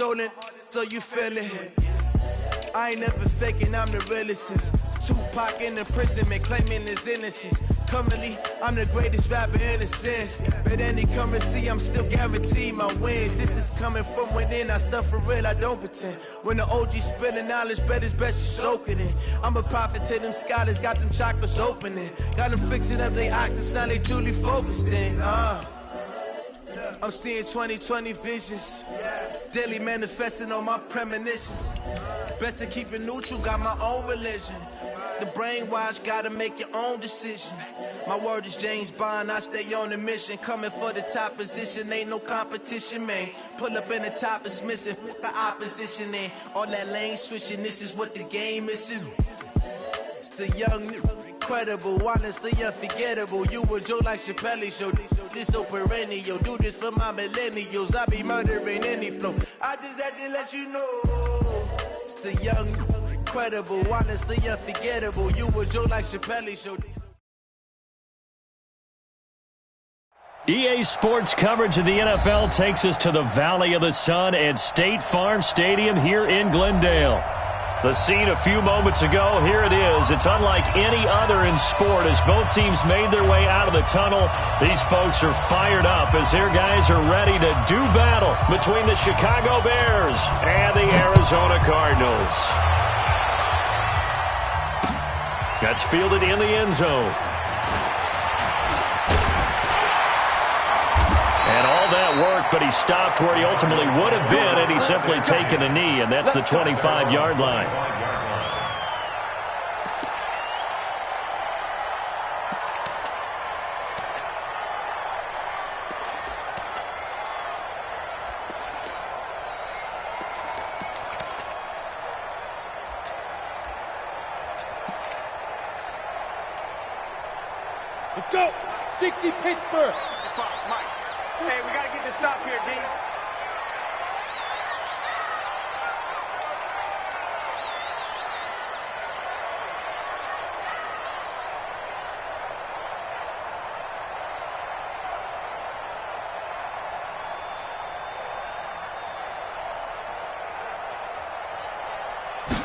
soul in, so you feel it. I ain't never faking, I'm the realest since Tupac in the prison, man, claiming his innocence. Currently, I'm the greatest rapper in a sense. But any currency, I'm still guaranteed my wins. This is coming from within, I stuff for real, I don't pretend. When the OG spilling knowledge, bet it's best you soak it in. I'm a prophet to them scholars, got them chakras opening. Got them fixing up their octaves, now they truly focused in. I'm seeing 2020 visions, daily manifesting on my premonitions. Best to keep it neutral, got my own religion. The brainwash, gotta make your own decision. My word is James Bond, I stay on the mission. Coming for the top position, ain't no competition, man. Pull up in the top, it's missing, the opposition in. All that lane switching, this is what the game is. It's the young, incredible, honestly unforgettable. You a Joe like Chappelle show, this so perennial. Do this for my millennials, I be murdering any flow. I just had to let you know. It's the young, incredible, honestly unforgettable. You a Joe like Chappelle show. EA Sports coverage of the NFL takes us to the Valley of the Sun at State Farm Stadium here in Glendale. The scene a few moments ago, here it is. It's unlike any other in sport as both teams made their way out of the tunnel. These folks are fired up as their guys are ready to do battle between the Chicago Bears and the Arizona Cardinals. That's fielded in the end zone. And all that work, but he stopped where he ultimately would have been had he simply taken a knee, and that's the 25-yard line. Let's go. 60 Pittsburgh. Mike. Hey, we got to get this stop here, D.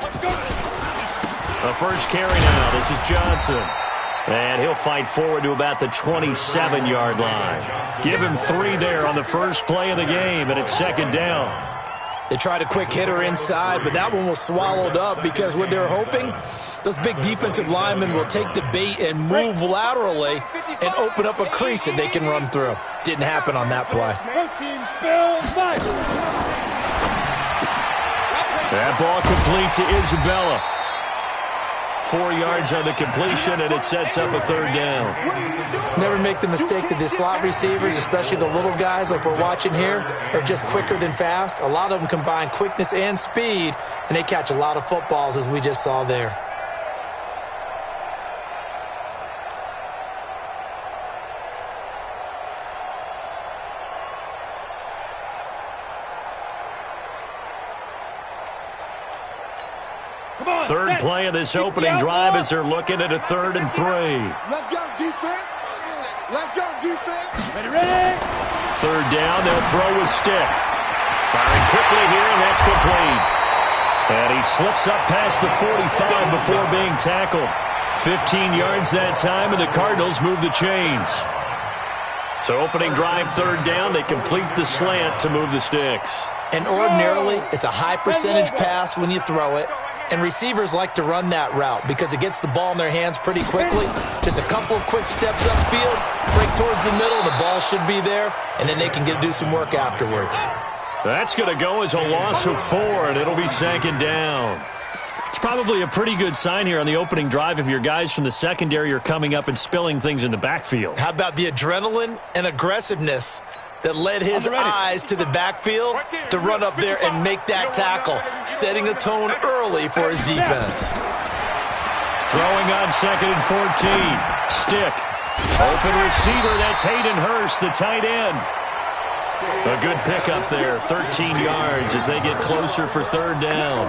Let's go. The first carry now. This is Johnson. And he'll fight forward to about the 27-yard line. Give him 3 there on the first play of the game, and it's second down. They tried a quick hitter inside, but that one was swallowed up because what they're hoping, those big defensive linemen will take the bait and move laterally and open up a crease that they can run through. Didn't happen on that play. That ball complete to Isabella. 4 yards on the completion, and it sets up a third down. Never make the mistake that the slot receivers, especially the little guys like we're watching here, are just quicker than fast. A lot of them combine quickness and speed, and they catch a lot of footballs, as we just saw there. Third play of this opening drive as they're looking at a 3rd and 3. Let's go, defense. Let's go, defense. Ready. Third down, they'll throw with stick. Firing quickly here, and that's complete. And he slips up past the 45 before being tackled. 15 yards that time, and the Cardinals move the chains. So opening drive, 3rd down, they complete the slant to move the sticks. And ordinarily, it's a high percentage pass when you throw it. And receivers like to run that route because it gets the ball in their hands pretty quickly. Just a couple of quick steps upfield, break towards the middle, the ball should be there, and then they can do some work afterwards. That's going to go as a loss of 4, and it'll be second down. It's probably a pretty good sign here on the opening drive if your guys from the secondary are coming up and spilling things in the backfield. How about the adrenaline and aggressiveness that led his eyes to the backfield to run up there and make that tackle, setting a tone early for his defense. Throwing on 2nd and 14. Stick. Open receiver, that's Hayden Hurst, the tight end. A good pickup there, 13 yards as they get closer for 3rd down.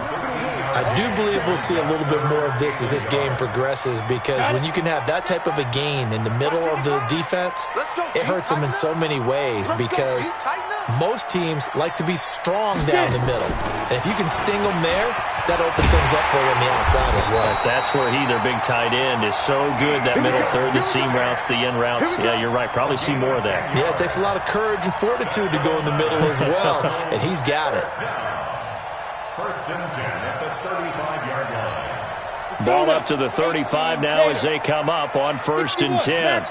I do believe we'll see a little bit more of this as this game progresses because when you can have that type of a gain in the middle of the defense, it hurts them in so many ways because Most teams like to be strong down the middle. And if you can sting them there, that opens things up for you on the outside as well. But that's where their big tight end, is so good, that middle third, the seam routes, the in routes. Yeah, you're right. Probably see more of that. Yeah, it takes a lot of courage and fortitude to go in the middle as well, and he's got it. First and 10 at the 35-yard line. Ball up to the 35 now as they come up on 1st and 10.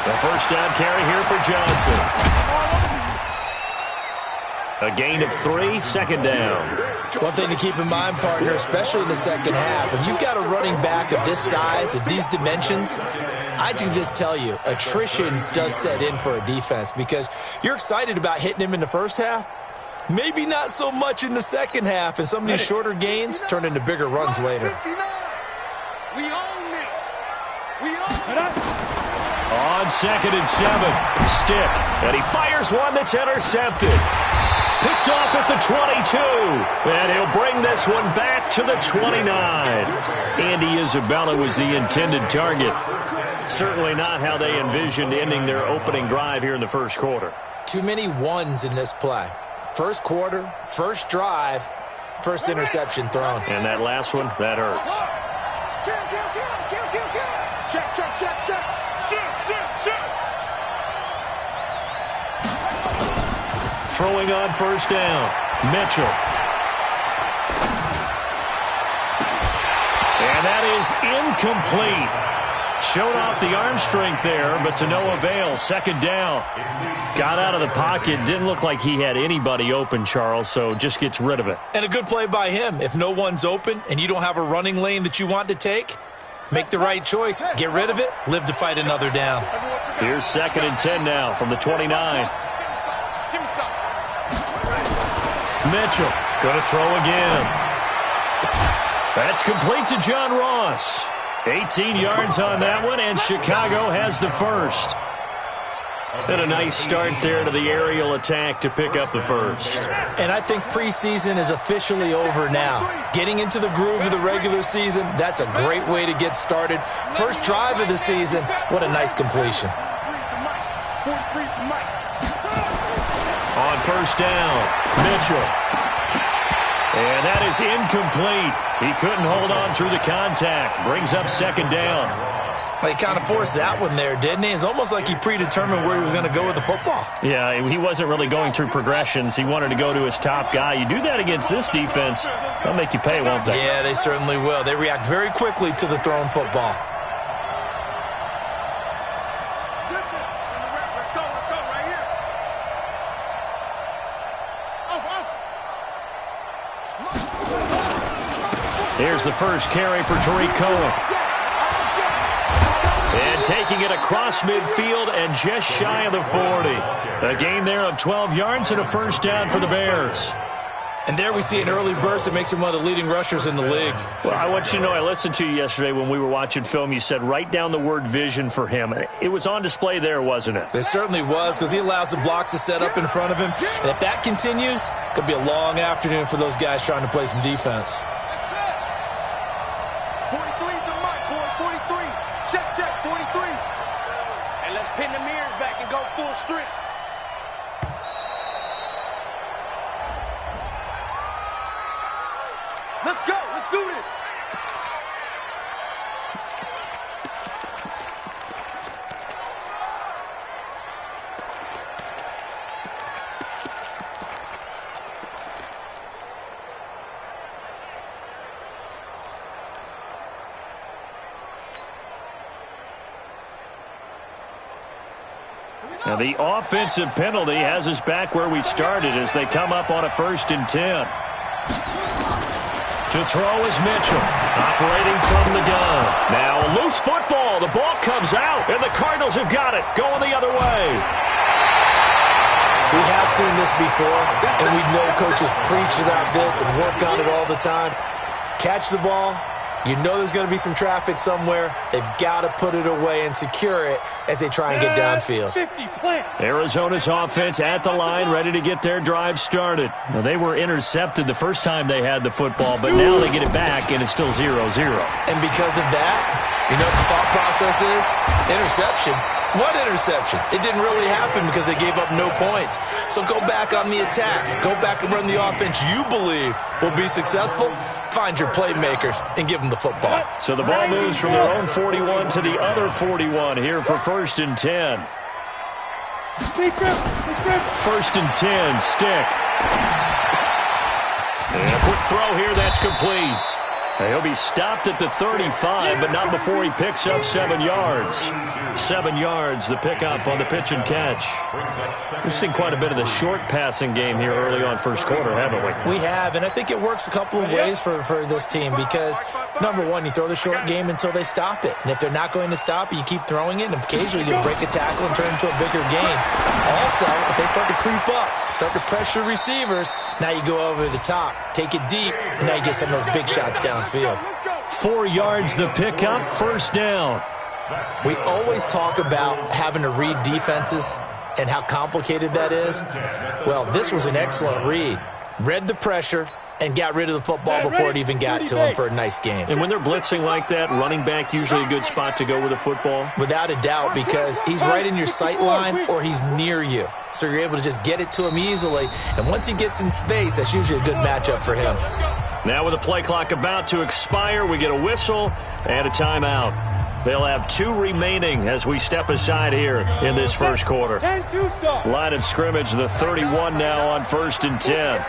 The first down carry here for Johnson. A gain of 3, second down. One thing to keep in mind, partner, especially in the second half, if you've got a running back of this size, of these dimensions, I can just tell you, attrition does set in for a defense because you're excited about hitting him in the first half, maybe not so much in the second half, and some of these shorter gains turn into bigger runs later. We own it. We own it. On 2nd and 7, stick, and he fires one that's intercepted. Picked off at the 22, and he'll bring this one back to the 29. Andy Isabella was the intended target. Certainly not how they envisioned ending their opening drive here in the first quarter. Too many ones in this play. First quarter, first drive, first interception thrown. And that last one, that hurts. Check, check, check, check. Throwing on first down, Mitchell. And that is incomplete. Showed off the arm strength there, but to no avail. Second down. Got out of the pocket. Didn't look like he had anybody open, Charles, so just gets rid of it. And a good play by him. If no one's open and you don't have a running lane that you want to take, make the right choice. Get rid of it. Live to fight another down. Here's 2nd and 10 now from the 29. Mitchell going to throw again. That's complete to John Ross. 18 yards on that one, and Chicago has the first. And a nice start there to the aerial attack to pick up the first. And I think preseason is officially over now. Getting into the groove of the regular season, that's a great way to get started. First drive of the season, what a nice completion. On first down, Mitchell. And that is incomplete. He couldn't hold on through the contact. Brings up second down. He kind of forced that one there, didn't he? It's almost like he predetermined where he was going to go with the football. Yeah, he wasn't really going through progressions. He wanted to go to his top guy. You do that against this defense, they'll make you pay, won't they? Yeah, they certainly will. They react very quickly to the thrown football. Here's the first carry for Tariq Cohen. And taking it across midfield and just shy of the 40. A gain there of 12 yards and a first down for the Bears. And there we see an early burst that makes him one of the leading rushers in the league. Well, I want you to know, I listened to you yesterday when we were watching film. You said write down the word vision for him. It was on display there, wasn't it? It certainly was, because he allows the blocks to set up in front of him. And if that continues, it could be a long afternoon for those guys trying to play some defense. 43's the mic, boy. 43. Check, check, 43. And let's pin the mirrors back and go full strength. Let's go. Let's do this. Now the offensive penalty has us back where we started as they come up on a 1st and 10. To throw is Mitchell, operating from the gun. Now a loose football. The ball comes out, and the Cardinals have got it, going the other way. We have seen this before, and we know coaches preach about this and work on it all the time. Catch the ball. You know there's going to be some traffic somewhere. They've got to put it away and secure it as they try and get downfield. 50 plant. Arizona's offense at the line, ready to get their drive started. Now, they were intercepted the first time they had the football, but now they get it back, and it's still 0-0. And because of that, you know what the thought process is? Interception. What interception? It didn't really happen because they gave up no points. So go back on the attack. Go back and run the offense you believe will be successful. Find your playmakers and give them the football. So the ball moves from their own 41 to the other 41 here for 1st and 10. 1st and 10, Stick. And a quick throw here, that's complete. He'll be stopped at the 35, but not before he picks up 7 yards. 7 yards, the pickup on the pitch and catch. We've seen quite a bit of the short passing game here early on first quarter, haven't we? We have, and I think it works a couple of ways for this team because, number one, you throw the short game until they stop it. And if they're not going to stop it, you keep throwing it, and occasionally you break a tackle and turn it into a bigger gain. Also, if they start to creep up, start to pressure receivers, now you go over the top, take it deep, and now you get some of those big shots downfield. 4 yards the pickup, 1st down. We always talk about having to read defenses and how complicated that is. Well, this was an excellent read. Read the pressure and got rid of the football before it even got to him for a nice game. And when they're blitzing like that, running back usually a good spot to go with the football? Without a doubt, because he's right in your sight line or he's near you. So you're able to just get it to him easily. And once he gets in space, that's usually a good matchup for him. Now with the play clock about to expire, we get a whistle and a timeout. They'll have 2 remaining as we step aside here in this first quarter. Line of scrimmage, the 31 now on 1st and 10.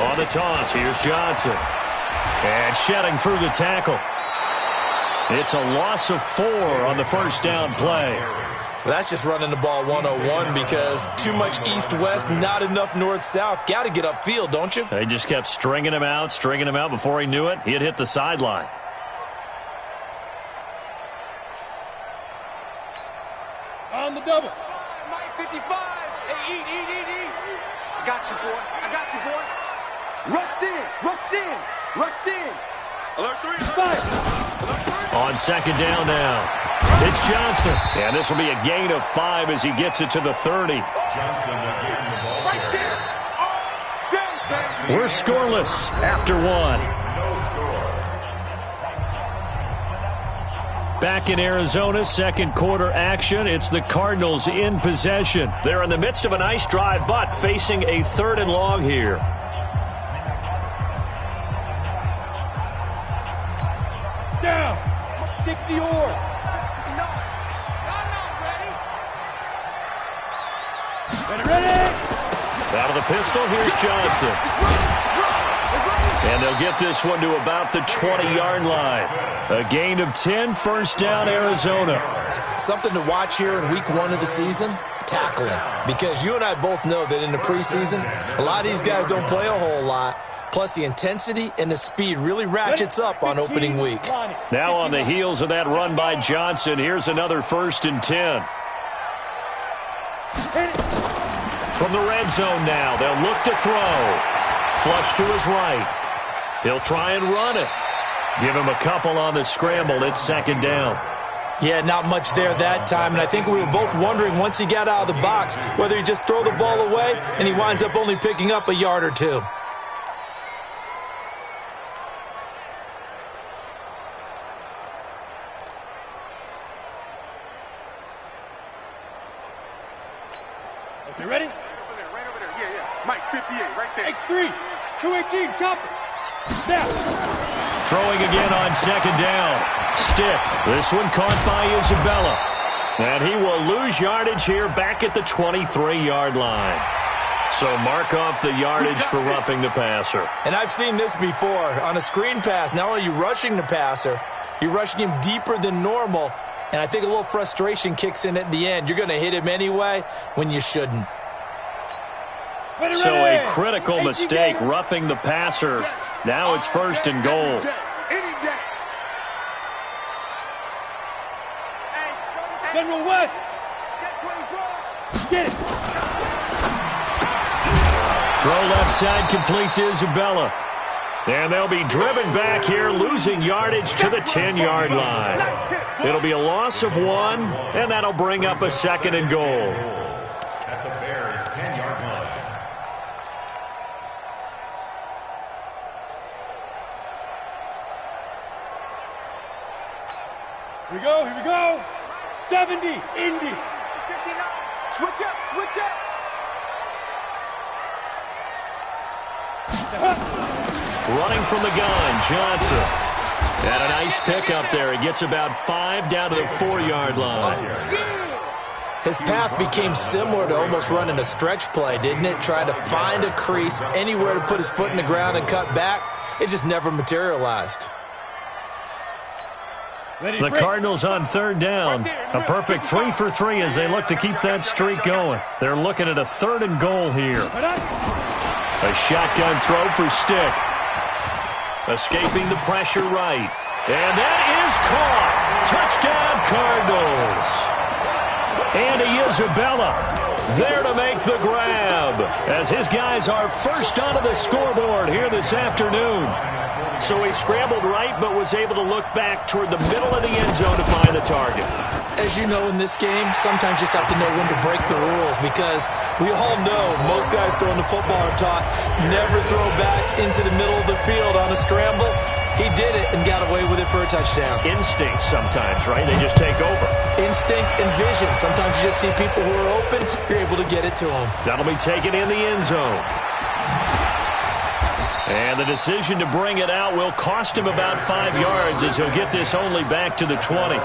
On the toss, here's Johnson. And shedding through the tackle. It's a loss of 4 on the first down play. That's just running the ball 101 because too much east-west, not enough north-south. Got to get upfield, don't you? They just kept stringing him out before he knew it. He had hit the sideline. On the double. Mike 55. Hey, eat. I got you, boy. Rush in. Alert 3. Five. On 2nd down now. It's Johnson. And this will be a gain of 5 as he gets it to the 30. Johnson will gain the ball carrier. We're scoreless after 1. No score. Back in Arizona, 2nd quarter action. It's the Cardinals in possession. They're in the midst of a nice drive, but facing a 3rd and long here. Down. 60 or. Ready. Out of the pistol, here's Johnson. And they'll get this one to about the 20-yard line. A gain of 10, 1st down, Arizona. Something to watch here in week 1 of the season, tackling. Because you and I both know that in the preseason, a lot of these guys don't play a whole lot. Plus, the intensity and the speed really ratchets up on opening week. Now on the heels of that run by Johnson, here's another 1st and 10. From the red zone now, they'll look to throw. Flush to his right. He'll try and run it. Give him a couple on the scramble. It's 2nd down. Yeah, not much there that time, and I think we were both wondering once he got out of the box whether he'd just throw the ball away and he winds up only picking up a yard or 2. Okay, ready? Right over there. Yeah. Mike 58, right there. X3. 218. Chop it. Snap. Throwing again on 2nd down. Stick. This one caught by Isabella. And he will lose yardage here back at the 23-yard line. So mark off the yardage for roughing the passer. And I've seen this before. On a screen pass, not only are you rushing the passer, you're rushing him deeper than normal. And I think a little frustration kicks in at the end. You're going to hit him anyway when you shouldn't. So a critical mistake, roughing the passer. Now it's 1st and goal. General West. Get it. Throw left side complete to Isabella. And they'll be driven back here, losing yardage to the 10-yard line. It'll be a loss of 1, and that'll bring up a 2nd and goal. At the Bears' 10-yard line. go, here we go. 70, Indy. 59. Switch up, switch up. Running from the gun, Johnson. And a nice pickup there. He gets about 5 down to the 4-yard line. His path became similar to almost running a stretch play, didn't it? Trying to find a crease, anywhere to put his foot in the ground and cut back. It just never materialized. The Cardinals on 3rd down. A perfect 3 for 3 as they look to keep that streak going. They're looking at a 3rd and goal here. A shotgun throw for Stick. Escaping the pressure right. And that is caught. Touchdown, Cardinals. Andy Isabella there to make the grab as his guys are first onto the scoreboard here this afternoon. So he scrambled right but was able to look back toward the middle of the end zone to find the target. As you know in this game, sometimes you just have to know when to break the rules because we all know most guys throwing the football are taught never throw back into the middle of the field on a scramble. He did it and got away with it for a touchdown. Instinct sometimes, right? They just take over. Instinct and vision. Sometimes you just see people who are open, you're able to get it to them. That'll be taken in the end zone. And the decision to bring it out will cost him about 5 yards as he'll get this only back to the 20.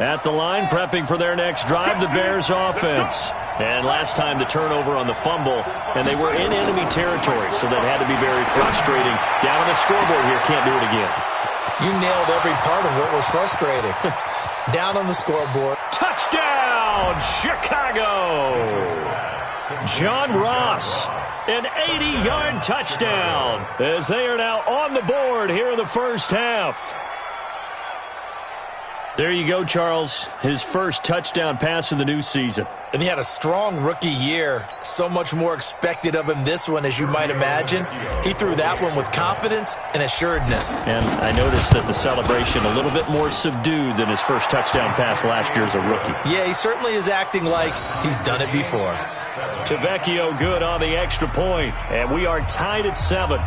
At the line, prepping for their next drive, the Bears offense. And last time the turnover on the fumble, and they were in enemy territory, so that had to be very frustrating. Down on the scoreboard here, can't do it again. You nailed every part of what was frustrating. Down on the scoreboard. Touchdown, Chicago! John Ross, an 80-yard touchdown, as they are now on the board here in the first half. There you go, Charles. His first touchdown pass of the new season. And he had a strong rookie year. So much more expected of him this one, as you might imagine. He threw that one with confidence and assuredness. And I noticed that the celebration a little bit more subdued than his first touchdown pass last year as a rookie. Yeah, he certainly is acting like he's done it before. Tavecchio good on the extra point, and we are tied at 7.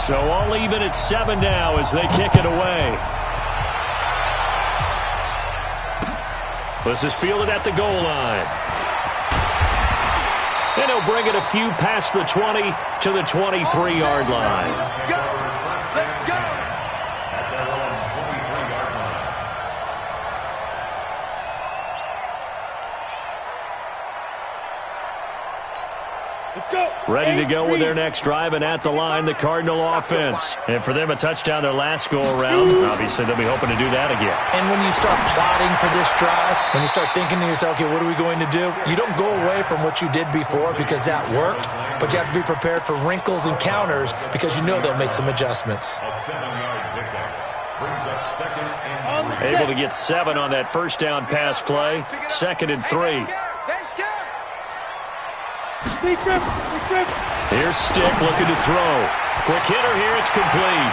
So all even at 7 now as they kick it away. This is fielded at the goal line. And he'll bring it a few past the 20 to the 23-yard line. Let's go! Let's go! Ready to go with their next drive, and at the line, the Cardinal offense. And for them, a touchdown their last go-around. Obviously, they'll be hoping to do that again. And when you start plotting for this drive, when you start thinking to yourself, okay, what are we going to do? You don't go away from what you did before because that worked, but you have to be prepared for wrinkles and counters because you know they'll make some adjustments. A 7-yard pickup brings up 2nd and 3. Able to get 7 on that first down pass play. 2nd and 3. Here's Stick looking to throw. Quick hitter here, it's complete.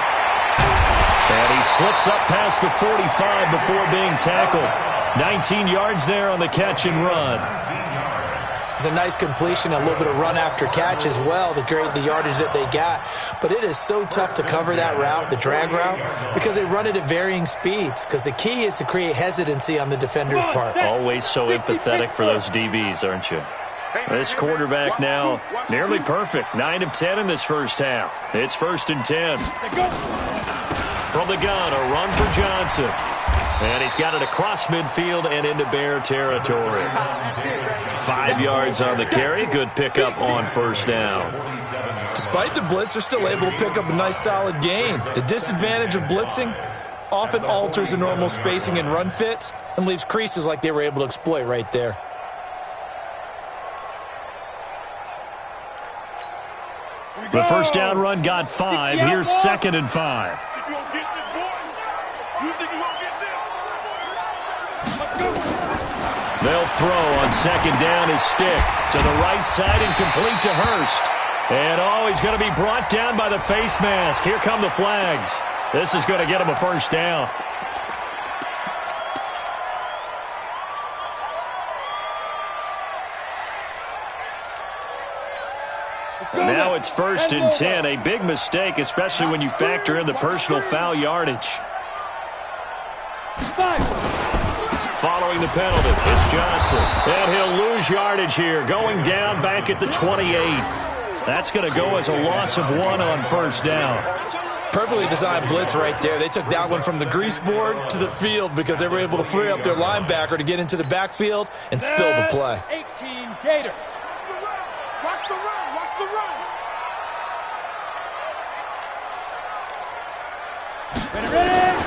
And he slips up past the 45 before being tackled. 19 yards there on the catch and run. It's a nice completion, a little bit of run after catch as well to create the yardage that they got. But it is so tough to cover that route, the drag route, because they run it at varying speeds. Because the key is to create hesitancy on the defender's part. Always so empathetic for those DBs, aren't you? This quarterback now nearly perfect. 9 of 10 in this first half. It's 1st and 10. From the gun, a run for Johnson. And he's got it across midfield and into Bear territory. 5 yards on the carry. Good pickup on first down. Despite the blitz, they're still able to pick up a nice solid gain. The disadvantage of blitzing often alters the normal spacing and run fits and leaves creases like they were able to exploit right there. The first down run got 5. Here's 2nd and 5. They'll throw on 2nd down his Stick to the right side and complete to Hurst. And he's going to be brought down by the face mask. Here come the flags. This is going to get him a first down. And now it's 1st and 10. A big mistake, especially when you factor in the personal foul yardage. Following the penalty, it's Johnson. And he'll lose yardage here, going down back at the 28. That's going to go as a loss of 1 on 1st down. Perfectly designed blitz right there. They took that one from the grease board to the field because they were able to free up their linebacker to get into the backfield and spill the play. 18 Gator. Watch the run. Watch the run. Ready.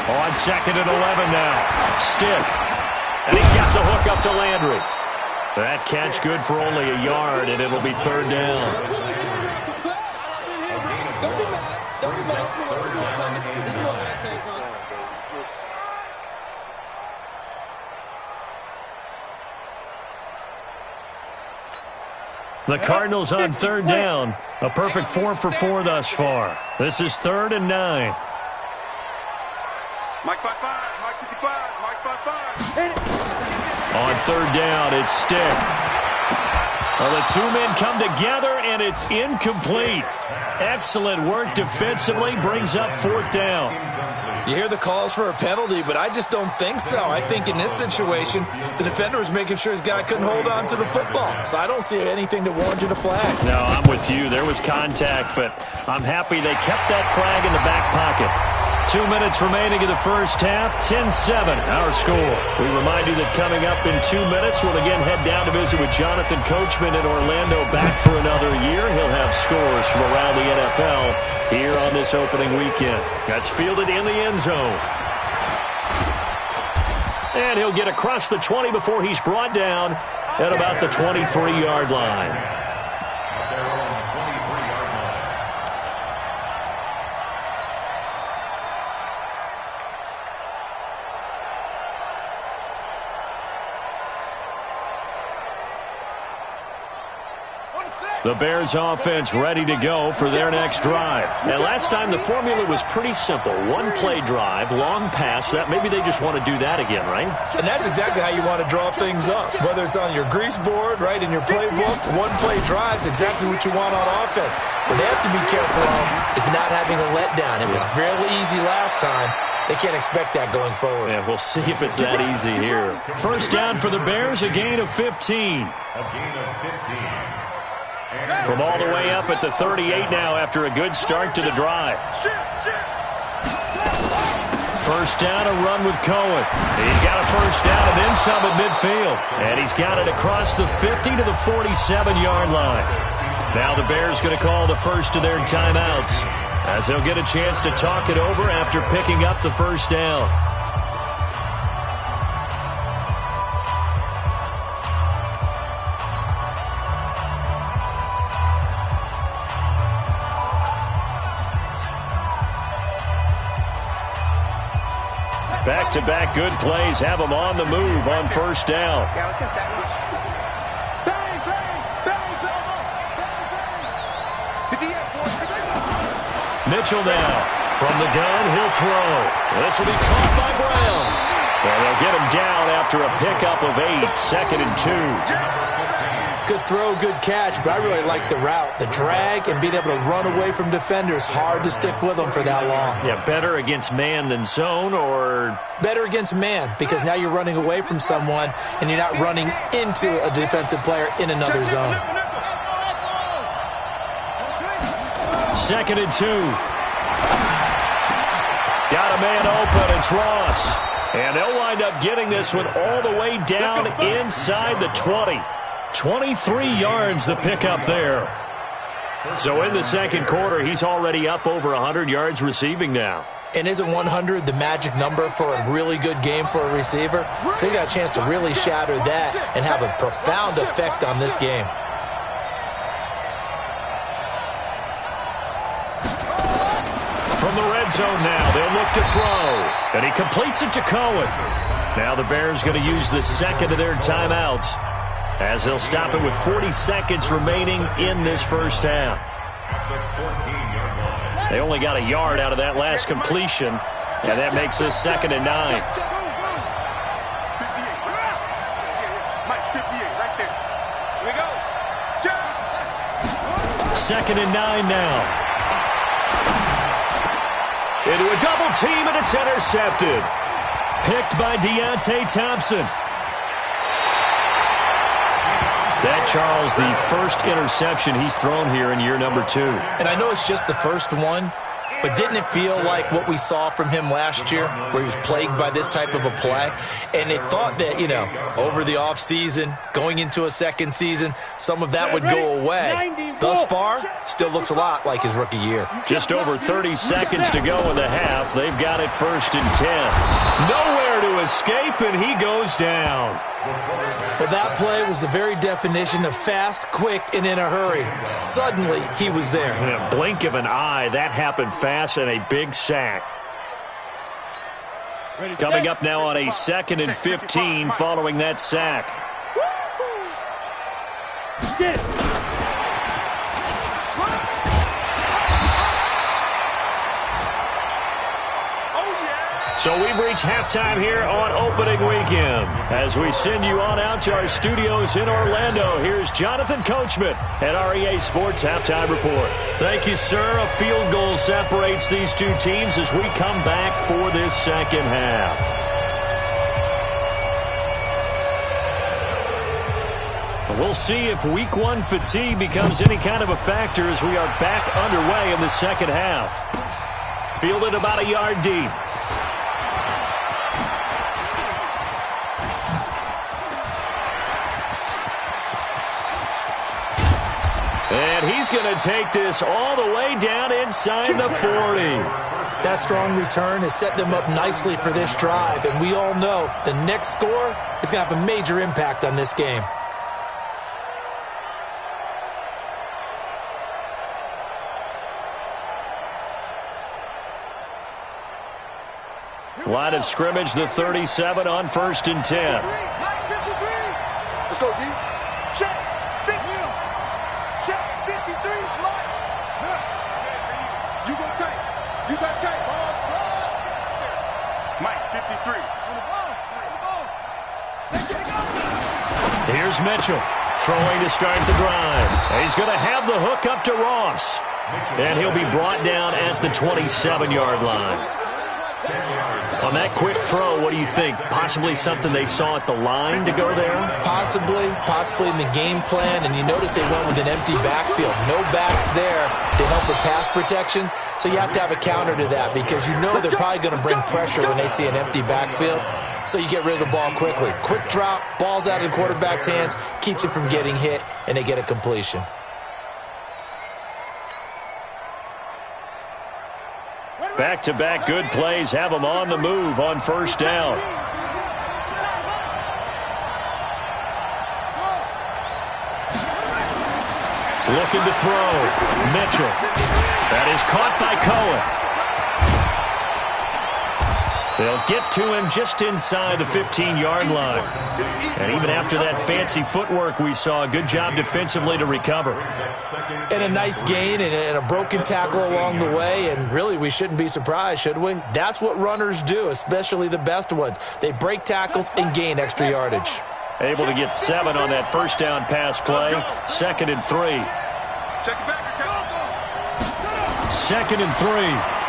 On 2nd and 11 now. Stick. And he's got the hook up to Landry. That catch good for only a yard, and it'll be 3rd down. The Cardinals on 3rd down. A perfect 4 for 4 thus far. This is 3rd and 9. Mike 5-5. Mike 55. Mike 5-5. On 3rd down, it's Stick. Well, the two men come together, and it's incomplete. Excellent work defensively. Brings up 4th down. You hear the calls for a penalty, but I just don't think so. I think in this situation, the defender was making sure his guy couldn't hold on to the football. So I don't see anything to warrant you to flag. No, I'm with you. There was contact, but I'm happy they kept that flag in the back pocket. 2 minutes remaining in the first half, 10-7, our score. We remind you that coming up in 2 minutes, we'll again head down to visit with Jonathan Coachman in Orlando, back for another year. He'll have scores from around the NFL here on this opening weekend. That's fielded in the end zone. And he'll get across the 20 before he's brought down at about the 23-yard line. The Bears offense ready to go for their next drive. And last time the formula was pretty simple. 1-play drive, long pass. That maybe they just want to do that again, right? And that's exactly how you want to draw things up. Whether it's on your grease board, right, in your playbook, 1-play drive's exactly what you want on offense. What they have to be careful of is not having a letdown. It was fairly easy last time. They can't expect that going forward. Yeah, we'll see if it's that easy here. 1st down for the Bears, a gain of 15. A gain of 15. From all the way up at the 38 now after a good start to the drive. 1st down, a run with Cohen. He's got a 1st down and then some at midfield. And he's got it across the 50 to the 47-yard line. Now the Bears going to call the first of their timeouts, as they'll get a chance to talk it over after picking up the 1st down. Back-to-back good plays have them on the move on 1st down. Yeah, let's get sandwich. Bang, bang, bang, bang, bang. Mitchell now. From the gun, he'll throw. This will be caught by Brown. Well, they'll get him down after a pickup of 8, 2nd and 2. Good throw, good catch, but I really like the route. The drag and being able to run away from defenders, hard to stick with them for that long. Yeah, better against man than zone, or? Better against man, because now you're running away from someone and you're not running into a defensive player in another zone. 2nd and 2. Got a man open, it's Ross. And they'll wind up getting this one all the way down inside the 20. 23 yards the pickup there. So in the 2nd quarter, he's already up over 100 yards receiving now. And isn't 100 the magic number for a really good game for a receiver? So he got a chance to really shatter that and have a profound effect on this game. From the red zone now, they'll look to throw. And he completes it to Cohen. Now the Bears going to use the 2nd of their timeouts, as they'll stop it with 40 seconds remaining in this 1st half. They only got a yard out of that last completion, and that makes this 2nd and 9. 2nd and 9 now. Into a double team, and it's intercepted. Picked by Deontay Thompson. That, Charles, the first interception he's thrown here in year number 2. And I know it's just the first one, but didn't it feel like what we saw from him last year, where he was plagued by this type of a play? And they thought that, you know, over the offseason, going into a second season, some of that would go away. Thus far, still looks a lot like his rookie year. Just over 30 seconds to go in the half. They've got it 1st and 10. Nowhere to escape, and he goes down. Well, that play was the very definition of fast, quick, and in a hurry. Suddenly, he was there. In a blink of an eye, that happened fast, and a big sack. Coming up now on a 2nd and 15 following that sack. So we've reached halftime here on opening weekend. As we send you on out to our studios in Orlando, here's Jonathan Coachman at REA Sports Halftime Report. Thank you, sir. A field goal separates these two teams as we come back for this second half. We'll see if week 1 fatigue becomes any kind of a factor as we are back underway in the second half. Fielded about a yard deep. And he's going to take this all the way down inside the 40. That strong return has set them up nicely for this drive, and we all know the next score is going to have a major impact on this game. Line of scrimmage, the 37 on 1st and 10. Let's go, D. Check. 50. Check. 53. You go tight. You got tight. Mike, 53. Here's Mitchell throwing to start the drive. He's going to have the hook up to Ross. And he'll be brought down at the 27-yard line. On that quick throw, what do you think? Possibly something they saw at the line to go there? Possibly in the game plan, and you notice they went with an empty backfield. No backs there to help with pass protection, so you have to have a counter to that because you know they're probably going to bring pressure when they see an empty backfield, so you get rid of the ball quickly. Quick drop, ball's out of the quarterback's hands, keeps it from getting hit, and they get a completion. Back-to-back good plays have them on the move on 1st down. Looking to throw. Mitchell. That is caught by Cohen. They'll get to him just inside the 15-yard line. And even after that fancy footwork we saw, a good job defensively to recover. And a nice gain and a broken tackle along the way, and really we shouldn't be surprised, should we? That's what runners do, especially the best ones. They break tackles and gain extra yardage. Able to get 7 on that 1st down pass play. 2nd and 3. Check it back. 2nd and 3.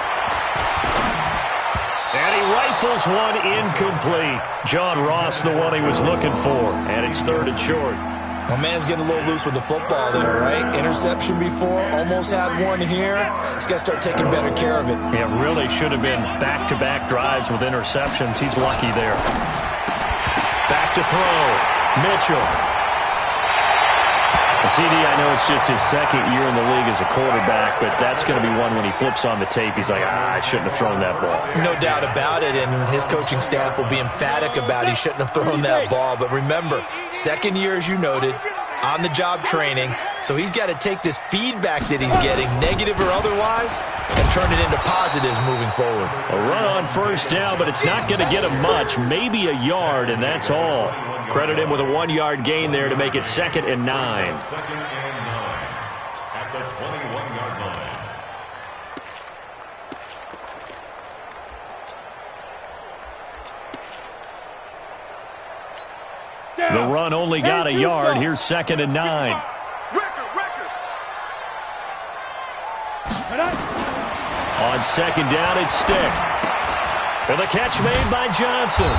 And he rifles one incomplete. John Ross, the one he was looking for. And it's 3rd and short. My man's getting a little loose with the football there, right? Interception before, almost had one here. He's got to start taking better care of it. Yeah, really should have been back-to-back drives with interceptions. He's lucky there. Back to throw. Mitchell. CD, I know it's just his 2nd year in the league as a quarterback, but that's going to be one when he flips on the tape. He's like, I shouldn't have thrown that ball. No doubt about it, and his coaching staff will be emphatic about he shouldn't have thrown that ball. But remember, 2nd year, as you noted, on-the-job training, so he's got to take this feedback that he's getting, negative or otherwise, and turn it into positives moving forward. A run on 1st down, but it's not going to get him much, maybe a yard, and that's all. Credit him with a 1-yard gain there to make it 2nd and 9. 2nd and 9 at the 21-yard line. The run only got a yard. Here's 2nd and 9. On second down, it's Stick. And the catch made by Johnson.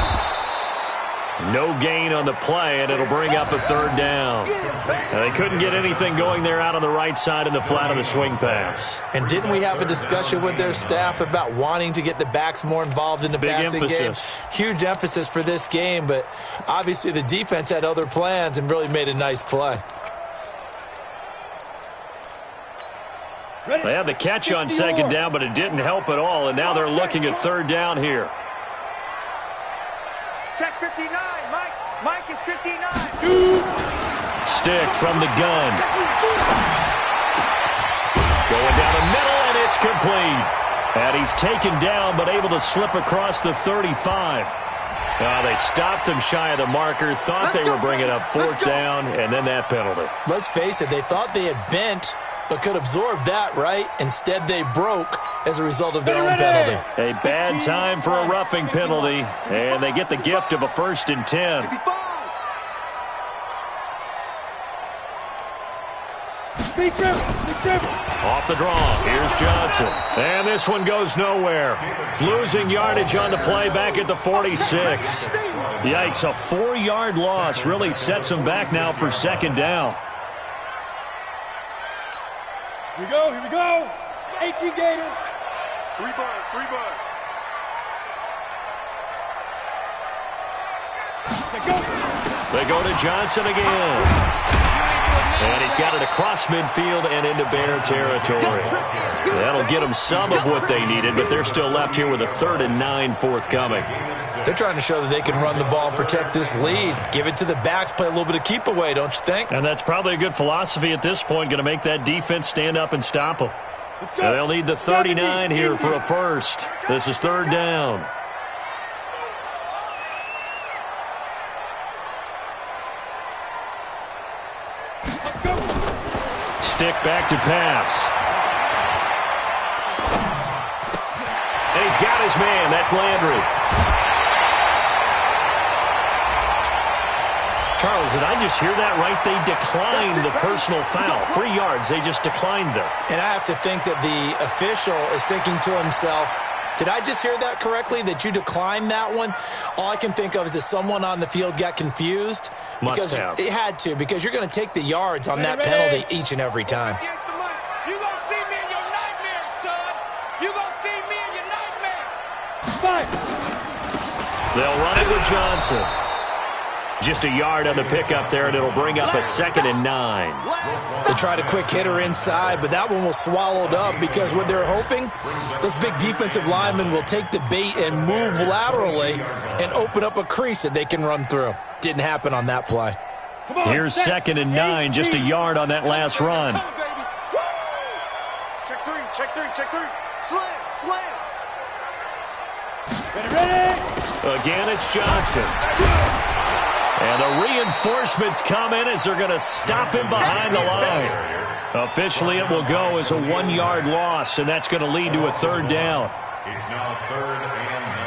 No gain on the play, and it'll bring up a third down. Now, they couldn't get anything going there out on the right side in the flat of the swing pass. And didn't we have a discussion with their staff about wanting to get the backs more involved in the passing game? Huge emphasis for this game, but obviously the defense had other plans and really made a nice play. They had the catch on second down, but it didn't help at all, and now they're looking at third down here. Check 59, Mike. Mike is 59. Stick from the gun. Going down the middle, and it's complete. And he's taken down, but able to slip across the 35. They stopped him shy of the marker, thought they were bringing up fourth down, and then that penalty. Let's face it, they thought they had bent, but could absorb that, right? Instead, they broke as a result of their own penalty. A bad time for a roughing penalty, and they get the gift of a 1st and 10. Off the draw, here's Johnson. And this one goes nowhere. Losing yardage on the play back at the 46. Yikes, a 4-yard loss really sets them back now for second down. Here we go. 18 Gators. 3 bud. They go to Johnson again. And he's got it across midfield and into Bear territory. That'll get them some of what they needed, but they're still left here with a 3rd and 9 forthcoming. They're trying to show that they can run the ball and protect this lead. Give it to the backs, play a little bit of keep away, don't you think? And that's probably a good philosophy at this point, going to make that defense stand up and stop them. And they'll need the 39 here for a first. This is third down. Stick back to pass. And he's got his man. That's Landry. Charles, did I just hear that right? They declined the personal foul. 3 yards. They just declined them. And I have to think that the official is thinking to himself, did I just hear that correctly, that you declined that one? All I can think of is that someone on the field got confused. Must have. It had to, because you're going to take the yards on that penalty each and every time. You gonna see me in your nightmares, son. You gonna see me in your nightmares. They'll run it with Johnson. Just a yard on the pickup there, and it'll bring up a 2nd and 9. They tried a quick hitter inside, but that one was swallowed up because what they're hoping, those big defensive linemen will take the bait and move laterally and open up a crease that they can run through. Didn't happen on that play. Here's 2nd and 9, just a yard on that last run. Check three. Slam. Ready. Again, it's Johnson. And the reinforcements come in as they're going to stop him behind the line. Officially, it will go as a 1-yard loss, and that's going to lead to a third down. It's now 3rd and 9.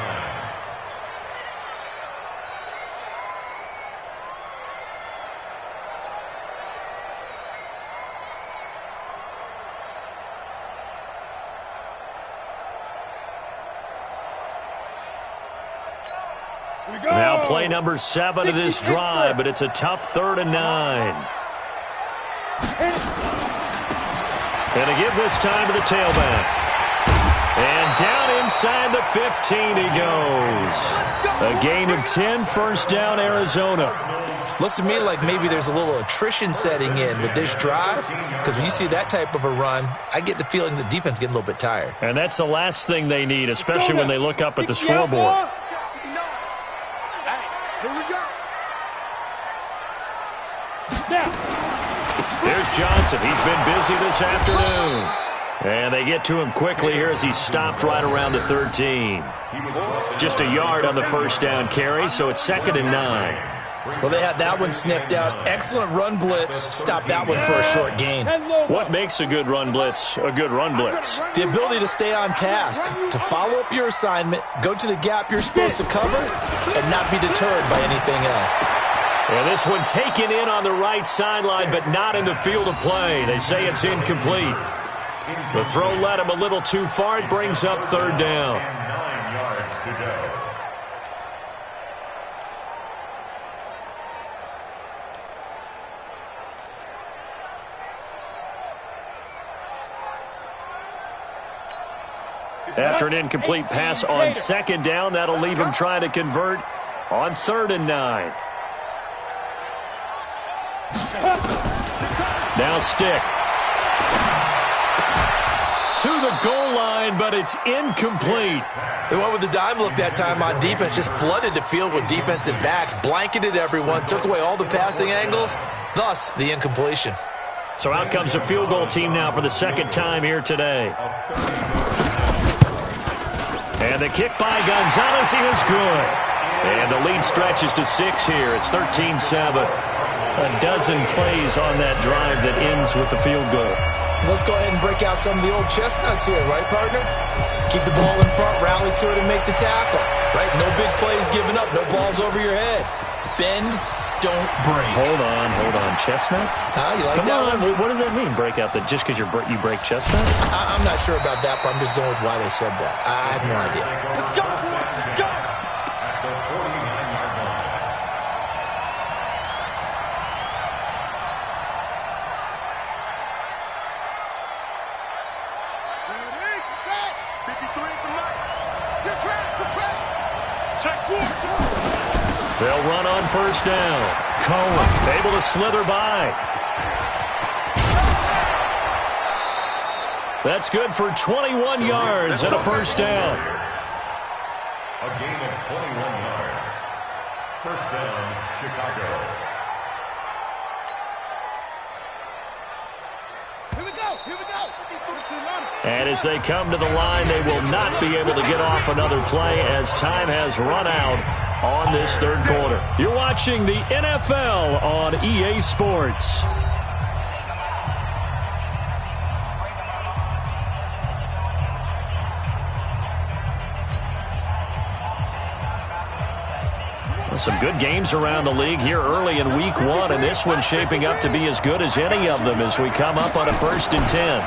Now play number 7 of this drive, but it's a tough 3rd and 9. And to give this time to the tailback. And down inside the 15 he goes. A gain of 10, first down, Arizona. Looks to me like maybe there's a little attrition setting in with this drive, because when you see that type of a run, I get the feeling the defense getting a little bit tired. And that's the last thing they need, especially when they look up at the scoreboard. Here we go. There's Johnson. He's been busy this afternoon. And they get to him quickly here as he's stopped right around the 13. Just a yard on the first down carry, so it's 2nd and 9. Well, they had that one sniffed out. Excellent run blitz. Stopped that one for a short gain. What makes a good run blitz a good run blitz? The ability to stay on task, to follow up your assignment, go to the gap you're supposed to cover, and not be deterred by anything else. And this one taken in on the right sideline, but not in the field of play. They say it's incomplete. The throw led him a little too far. It brings up third down. 9 yards to go. After an incomplete pass on second down, that'll leave him trying to convert on 3rd and 9. Now stick. To the goal line, but it's incomplete. They went with the dime look that time on defense, just flooded the field with defensive backs, blanketed everyone, took away all the passing angles, thus the incompletion. So out comes a field goal team now for the second time here today. And the kick by Gonzalez is good. And the lead stretches to 6 here. It's 13-7. A dozen plays on that drive that ends with the field goal. Let's go ahead and break out some of the old chestnuts here, right, partner? Keep the ball in front, rally to it, and make the tackle, right? No big plays given up, no balls over your head. Bend, don't break. Hold on. Chestnuts? You like Come that on. one? What does that mean, break out? That just because you break chestnuts? I'm not sure about that, but I'm just going with why they said that. I have no idea. Let's go, let's go. At the 49-yard line. Set. 53 at the mark. Good track. Check 4. They'll run on first down. Cohen able to slither by. That's good for 21 yards and a first down. A gain of 21 yards. First down, Chicago. Here we go. And as they come to the line, they will not be able to get off another play as time has run out on this third quarter. You're watching the NFL on EA Sports. Some good games around the league here early in week 1, and this one's shaping up to be as good as any of them as we come up on a 1st and 10.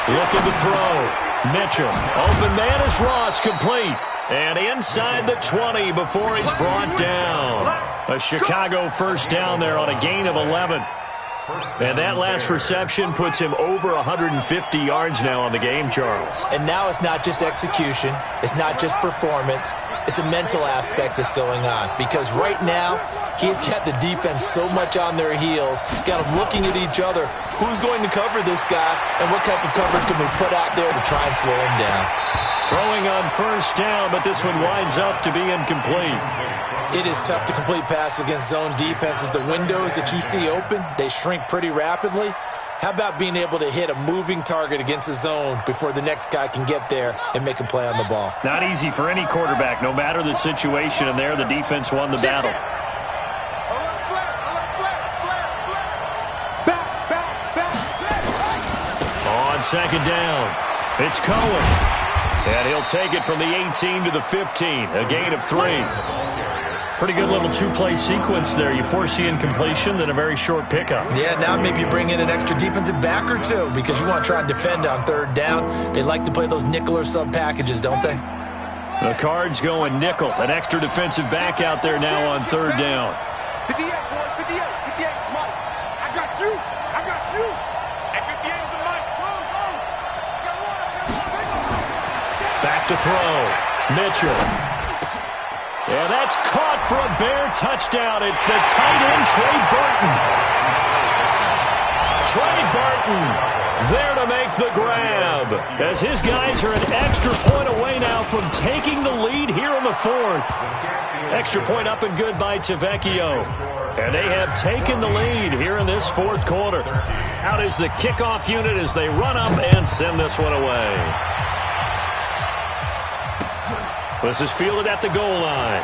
Looking to throw. Mitchell. Open man is Ross, complete. And inside the 20 before he's brought down. A Chicago first down there on a gain of 11. And that last reception puts him over 150 yards now on the game, Charles. And now it's not just execution. It's not just performance. It's a mental aspect that's going on. Because right now, he's got the defense so much on their heels, kind of looking at each other. Who's going to cover this guy, and what type of coverage can we put out there to try and slow him down? Throwing on first down, but this one winds up to be incomplete. It is tough to complete passes against zone defenses. The windows that you see open, they shrink pretty rapidly. How about being able to hit a moving target against a zone before the next guy can get there and make a play on the ball? Not easy for any quarterback, no matter the situation, and there the defense won the battle. On second down, it's Cohen. And he'll take it from the 18 to the 15, a gain of 3. Pretty good little two-play sequence there. You force the incompletion, then a very short pickup. Yeah, now maybe you bring in an extra defensive back or two because you want to try and defend on third down. They like to play those nickel or sub packages, don't they? The Cards going nickel. An extra defensive back out there now on third down. 58, boy, 58, Mike. I got you. And 58 is the Mike. Back to throw. Mitchell. Yeah, that's caught for a Bear touchdown. It's the tight end, Trey Burton. Trey Burton there to make the grab. As his guys are an extra point away now from taking the lead here in the 4th. Extra point up and good by Tavecchio. And they have taken the lead here in this 4th quarter. Out is the kickoff unit as they run up and send this one away. This is fielded at the goal line.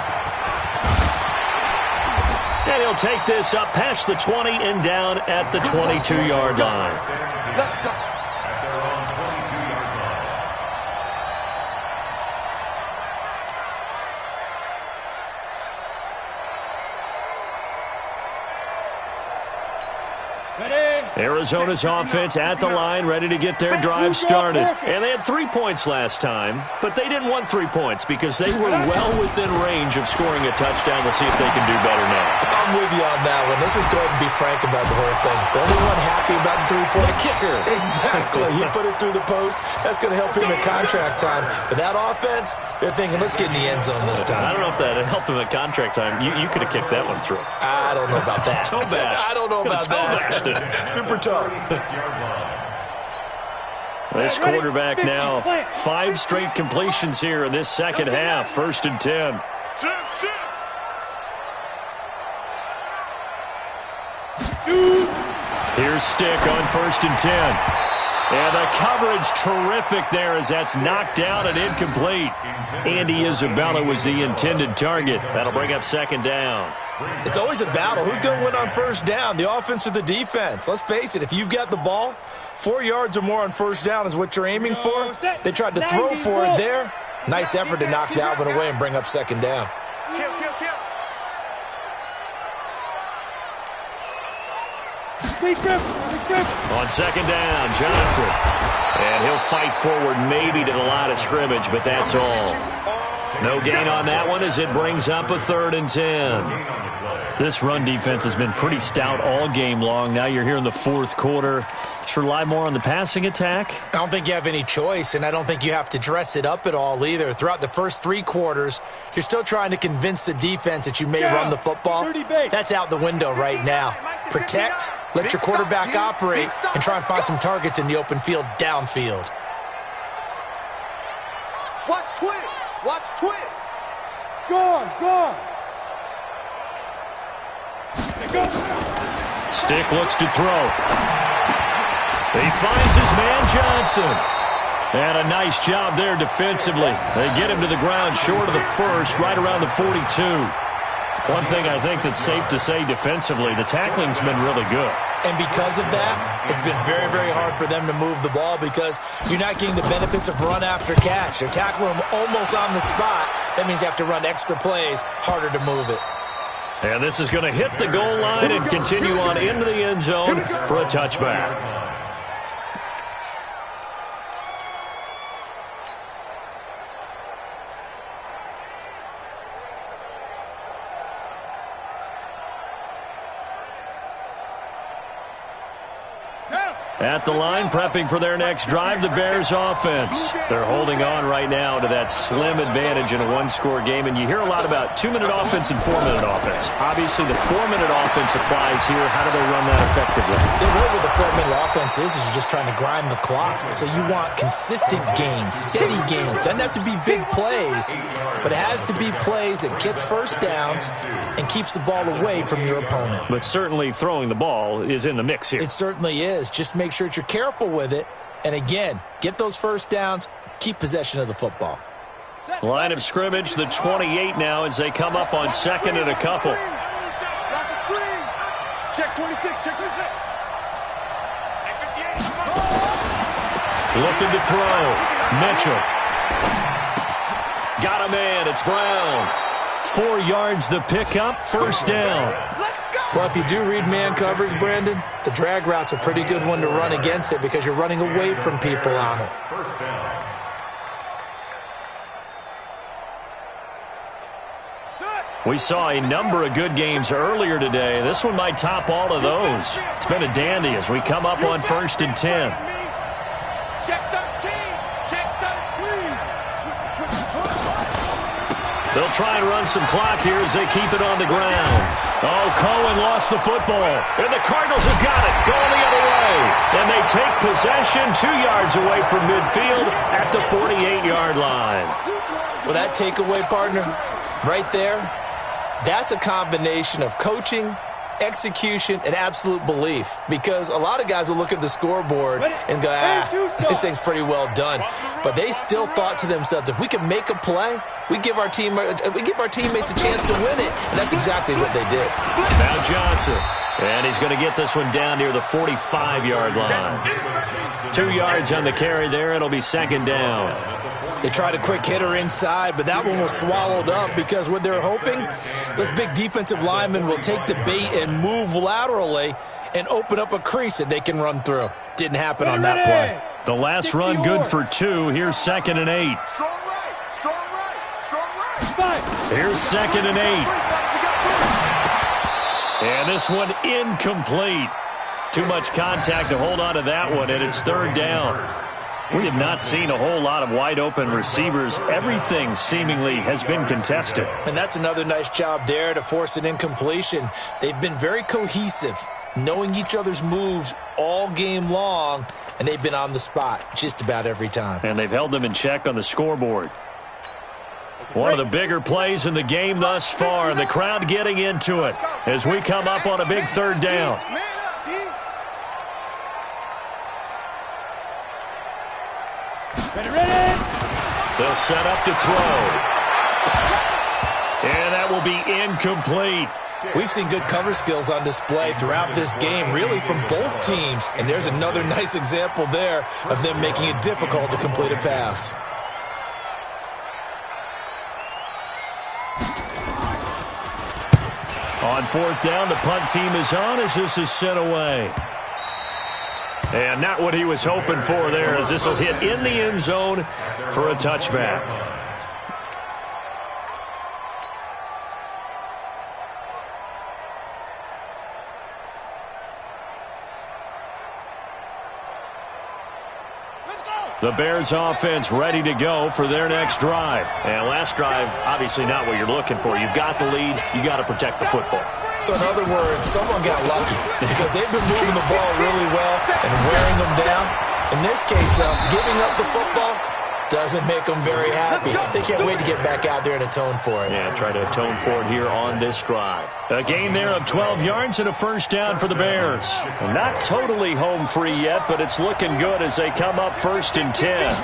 And he'll take this up past the 20 and down at the 22-yard line. At their own 22-yard line. Ready? Arizona's offense at the line, ready to get their drive started. And they had 3 points last time, but they didn't want 3 points because they were well within range of scoring a touchdown. Let's see if they can do better now. I'm with you on that one. Let's just go ahead and be frank about the whole thing. The only one happy about the three-point kicker. Exactly. He put it through the post. That's going to help him in contract time. But that offense, they're thinking, let's get in the end zone this time. I don't know if that helped him at contract time. You could have kicked that one through. I don't know about that. Toe bash. I don't know about that. Super toe. This quarterback now 5 straight completions here in this second half. 1st and 10. Here's Stick on 1st and 10. And the coverage terrific there as that's knocked down and incomplete. Andy Isabella was the intended target. That'll bring up 2nd down. It's always a battle. Who's going to win on 1st down, the offense or the defense? Let's face it, if you've got the ball, 4 yards or more on 1st down is what you're aiming for. They tried to throw for it there. Nice effort to knock Dalvin away and bring up 2nd down. Kill. On 2nd down, Johnson. And he'll fight forward maybe to the line of scrimmage, but that's all. No gain on that one as it brings up a 3rd and 10. This run defense has been pretty stout all game long. Now you're here in the 4th quarter. Just rely more on the passing attack. I don't think you have any choice, and I don't think you have to dress it up at all either. Throughout the first 3 quarters, you're still trying to convince the defense that you may run the football. That's out the window right now. Protect, let your quarterback operate, and try and find some targets in the open field downfield. Watch twins. Watch twins. Go. Stick looks to throw. He finds his man Johnson. And a nice job there defensively. They get him to the ground short of the 1st, right around the 42. One thing I think that's safe to say defensively, the tackling's been really good. And because of that, it's been very, very hard for them to move the ball because you're not getting the benefits of run after catch. They're tackling them almost on the spot. That means you have to run extra plays, harder to move it. And this is going to hit the goal line and continue on into the end zone for a touchback. At the line, prepping for their next drive, the Bears offense. They're holding on right now to that slim advantage in a 1-score game, and you hear a lot about 2-minute offense and 4-minute offense. Obviously, the 4-minute offense applies here. How do they run that effectively? The way with the 4-minute offense is you're just trying to grind the clock. So you want consistent gains, steady gains. Doesn't have to be big plays, but it has to be plays that gets 1st downs and keeps the ball away from your opponent. But certainly throwing the ball is in the mix here. It certainly is. Just make sure that you're careful with it. And again, get those 1st downs, keep possession of the football. Line of scrimmage, the 28 now as they come up on 2nd and a couple. Check 26, check 26. Looking to throw. Mitchell. Got a man. It's Brown. 4 yards the pickup. 1st down. Well, if you do read man coverage, Brandon, the drag route's a pretty good one to run against it because you're running away from people on it. 1st down. We saw a number of good games earlier today. This one might top all of those. It's been a dandy as we come up on 1st and 10. Check 13. Check 13. They'll try and run some clock here as they keep it on the ground. Oh, Cohen lost the football. And the Cardinals have got it. Going the other way. And they take possession 2 yards away from midfield at the 48-yard line. Well, that takeaway, partner, right there, that's a combination of coaching, execution, and absolute belief. Because a lot of guys will look at the scoreboard and go, this thing's pretty well done. But they still thought to themselves, if we can make a play, we give our teammates a chance to win it. And that's exactly what they did. Now Johnson. And he's going to get this one down near the 45-yard line. 2 yards on the carry there. It'll be 2nd down. They tried a quick hitter inside, but that one was swallowed up because what they're hoping, those big defensive linemen will take the bait and move laterally and open up a crease that they can run through. Didn't happen on that play. The last run good for 2. Here's 2nd and 8. Strong right, strong right, strong right. Here's 2nd and 8. And this one incomplete. Too much contact to hold on to that one, and it's 3rd down. We have not seen a whole lot of wide-open receivers. Everything seemingly has been contested. And that's another nice job there to force an incompletion. They've been very cohesive, knowing each other's moves all game long, and they've been on the spot just about every time. And they've held them in check on the scoreboard. One of the bigger plays in the game thus far, and the crowd getting into it as we come up on a big 3rd down. They'll set up to throw. And that will be incomplete. We've seen good cover skills on display throughout this game, really from both teams. And there's another nice example there of them making it difficult to complete a pass. On 4th down, the punt team is on as this is sent away. And not what he was hoping for there, as this will hit in the end zone for a touchback. The Bears offense ready to go for their next drive. And last drive, obviously not what you're looking for. You've got the lead. You got to protect the football. So in other words, someone got lucky because they've been moving the ball really well and wearing them down. In this case, though, giving up the football doesn't make them very happy. They can't wait to get back out there and atone for it. Yeah, try to atone for it here on this drive. A gain there of 12 yards and a 1st down for the Bears. Not totally home free yet, but it's looking good as they come up 1st and 10.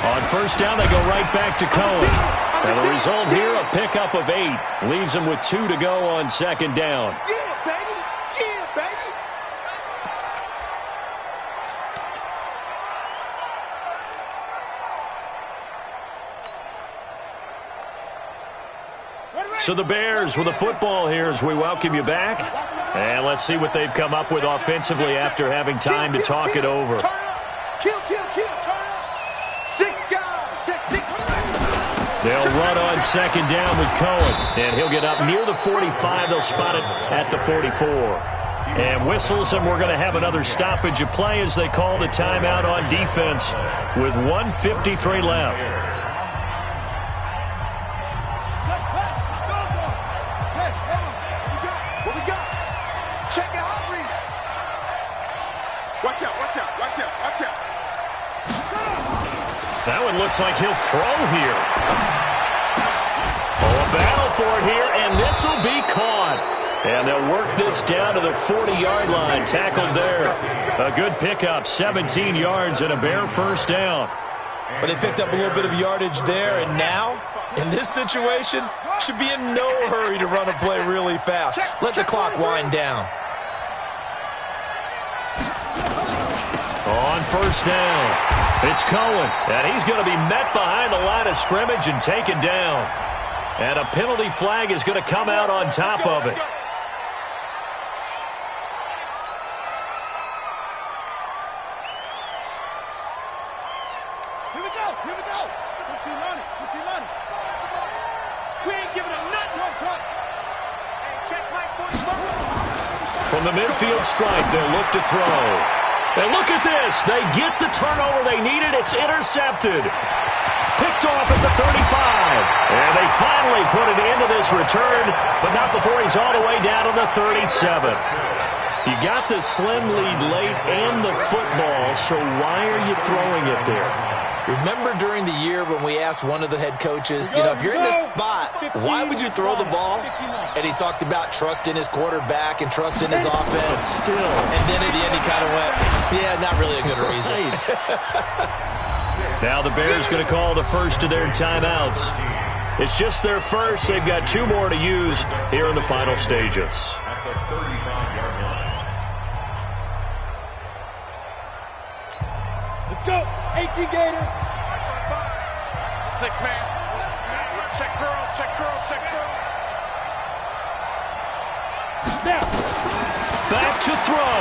On 1st down, they go right back to Cohen. And the result here, a pickup of 8. Leaves them with 2 to go on 2nd down. Yeah, baby. Yeah, baby. So the Bears with the football here as we welcome you back. And let's see what they've come up with offensively after having time to talk it over. Turn up. Kill, kill, kill. Turn up. 6 guys. Check 6. They'll run on 2nd down with Cohen. And he'll get up near the 45. They'll spot it at the 44. And whistles, and we're going to have another stoppage of play as they call the timeout on defense with 1:53 left. That one looks like he'll throw here. Oh, a battle for it here, and this will be caught. And they'll work this down to the 40-yard line. Tackled there. A good pickup, 17 yards and a Bear 1st down. But they picked up a little bit of yardage there, and now, in this situation, should be in no hurry to run a play really fast. Let the clock wind down. On 1st down. It's Cohen, and he's going to be met behind the line of scrimmage and taken down. And a penalty flag is going to come out on top of it. Here we go. Here we go. Put you on it. Put you on it. We ain't giving him nothing. Hey, check my foot. From the midfield stripe, they'll look to throw. And look at this. They get the turnover they needed. It's intercepted. Picked off at the 35. And they finally put an end to this return, but not before he's all the way down to the 37. You got the slim lead late and the football, so why are you throwing it there? Remember during the year when we asked one of the head coaches, if you're in this spot, why would you throw the ball? And he talked about trust in his quarterback and trust in his offense. Still. And then at the end he kind of went, yeah, not really a good reason. Now the Bears going to call the first of their timeouts. It's just their first. They've got 2 more to use here in the final stages. At the 35-yard line. Let's go. 18 Gator. 6 man. Check girls, check girls, check girls. Now. back to throw.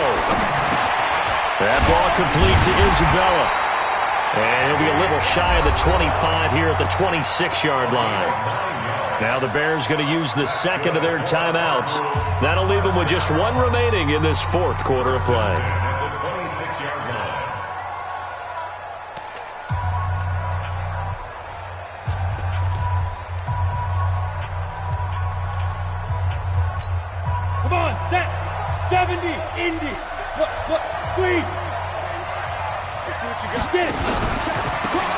That ball complete to Isabella. And he'll be a little shy of the 25 here at the 26-yard line. Now the Bears going to use the second of their timeouts. That'll leave them with just one remaining in this fourth quarter of play. Come on, set. 70, Indy. Look, squeeze. Let's see what you got.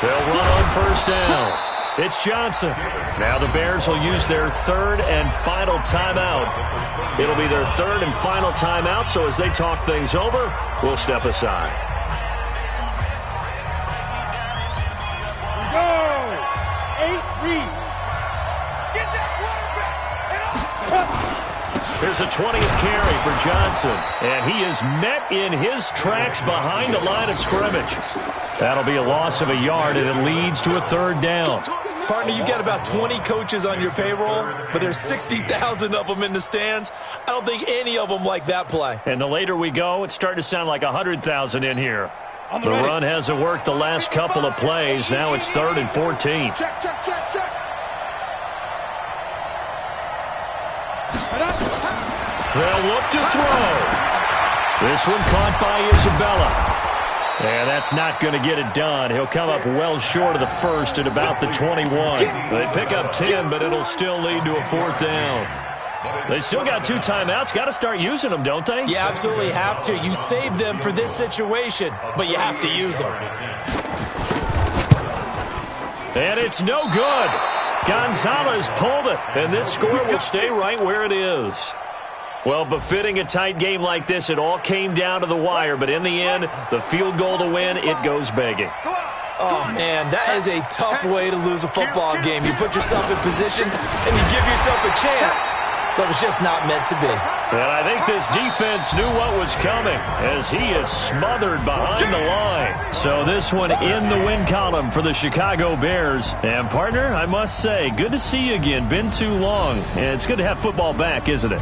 They'll run on first down. It's Johnson. Now the Bears will use their third and final timeout. It'll be their third and final timeout, so as they talk things over, we'll step aside. Go! 8 read. Get that quarterback. Here's a 20th carry for Johnson, and he is met in his tracks behind the line of scrimmage. That'll be a loss of a yard, and it leads to a third down. Partner, you got about 20 coaches on your payroll, but there's 60,000 of them in the stands. I don't think any of them like that play. And the later we go, it's starting to sound like 100,000 in here. The run hasn't worked the last couple of plays. Now it's 3rd and 14. Check. They'll look to throw. This one caught by Isabella. And that's not going to get it done. He'll come up well short of the first at about the 21. They pick up 10, but it'll still lead to a 4th down. They still got 2 timeouts. Got to start using them, don't they? You absolutely have to. You save them for this situation, but you have to use them. And it's no good. Gonzalez pulled it, and this score will stay right where it is. Well, befitting a tight game like this, it all came down to the wire, but in the end, the field goal to win, it goes begging. Oh, man, that is a tough way to lose a football game. You put yourself in position, and you give yourself a chance, but it's just not meant to be. And I think this defense knew what was coming as he is smothered behind the line. So this one in the win column for the Chicago Bears. And, partner, I must say, good to see you again. Been too long. And it's good to have football back, isn't it?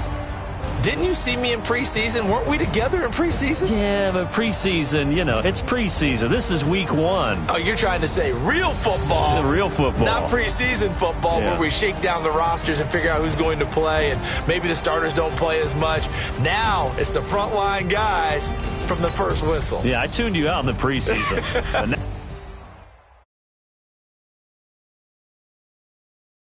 Didn't you see me in preseason? Weren't we together in preseason? Yeah, but preseason, it's preseason. This is week 1. Oh, you're trying to say real football. The real football. Not preseason football where we shake down the rosters and figure out who's going to play, and maybe the starters don't play as much. Now it's the frontline guys from the first whistle. Yeah, I tuned you out in the preseason.